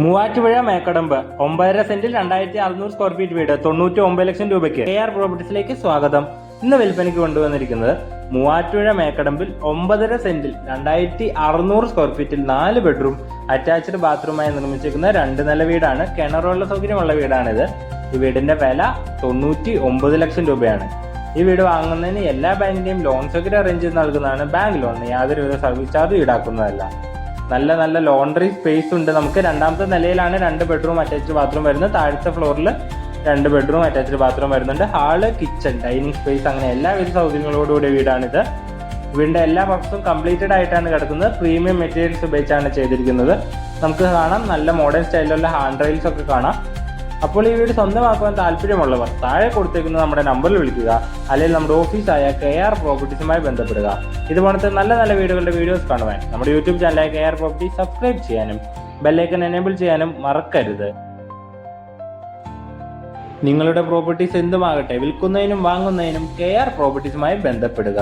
മൂവാറ്റുപുഴ മേക്കടമ്പ് 9.5 സെന്റിൽ 2600 square feet വീട് 99 ലക്ഷം രൂപയ്ക്ക് KR പ്രോപ്പർട്ടീസിലേക്ക് സ്വാഗതം. ഇന്ന് വിൽപ്പനയ്ക്ക് കൊണ്ടുവന്നിരിക്കുന്നത് മൂവാറ്റുപുഴ മേക്കടമ്പിൽ 9.5 സെന്റിൽ 2600 സ്ക്വയർ ഫീറ്റിൽ 4 ബെഡ്റൂം അറ്റാച്ച്ഡ് ബാത്റൂമായി നിർമ്മിച്ചിരിക്കുന്ന 2 നില വീടാണ്. കിണറുള്ള സൗകര്യമുള്ള വീടാണിത്. ഈ വീടിന്റെ വില 99 ലക്ഷം രൂപയാണ്. ഈ വീട് വാങ്ങുന്നതിന് എല്ലാ ബാങ്കിന്റെയും ലോൺ സൗകര്യം അറേഞ്ച് ചെയ്ത് നൽകുന്നതാണ്. ബാങ്ക് ലോണിന് യാതൊരുവിധ സർവീസ് ചാർജ് ഈടാക്കുന്നതല്ല. നല്ല ലോണ്ടറി സ്പേസ് ഉണ്ട്. നമുക്ക് രണ്ടാമത്തെ നിലയിലാണ് 2 ബെഡ്റൂം അറ്റാച്ച്ഡ് ബാത്റൂം വരുന്നത്. താഴത്തെ ഫ്ലോറിൽ 2 ബെഡ്റൂം അറ്റാച്ച്ഡ് ബാത്റൂം വരുന്നുണ്ട്. ഹാള്, കിച്ചൺ, ഡൈനിങ് സ്പേസ് അങ്ങനെ എല്ലാവിധ സൗകര്യങ്ങളോടുകൂടിയ വീടാണിത്. വീടിന്റെ എല്ലാ വർക്ക്സും കംപ്ലീറ്റഡ് ആയിട്ടാണ് കിടക്കുന്നത്. പ്രീമിയം മെറ്റീരിയൽസ് ഉപയോഗിച്ചാണ് ചെയ്തിരിക്കുന്നത്. നമുക്ക് കാണാം, നല്ല മോഡേൺ സ്റ്റൈലിലുള്ള ഹാൻഡ് റെയിൽസ് ഒക്കെ കാണാം. അപ്പോൾ ഈ വീട് സ്വന്തമാക്കുവാൻ താല്പര്യമുള്ളവർ താഴെ കൊടുത്തേക്കുന്ന നമ്മുടെ നമ്പറിൽ വിളിക്കുക, അല്ലെങ്കിൽ നമ്മുടെ ഓഫീസായ KR പ്രോപ്പർട്ടീസുമായി ബന്ധപ്പെടുക. ഇതുപോലത്തെ നല്ല വീടുകളുടെ വീഡിയോസ് കാണുവാൻ നമ്മുടെ യൂട്യൂബ് ചാനലായ KR പ്രോപ്പർട്ടി സബ്സ്ക്രൈബ് ചെയ്യാനും ബെല്ലൈക്കൺ എനേബിൾ ചെയ്യാനും മറക്കരുത്. നിങ്ങളുടെ പ്രോപ്പർട്ടീസ് എന്തുമാകട്ടെ, വിൽക്കുന്നതിനും വാങ്ങുന്നതിനും KR പ്രോപ്പർട്ടീസുമായി ബന്ധപ്പെടുക.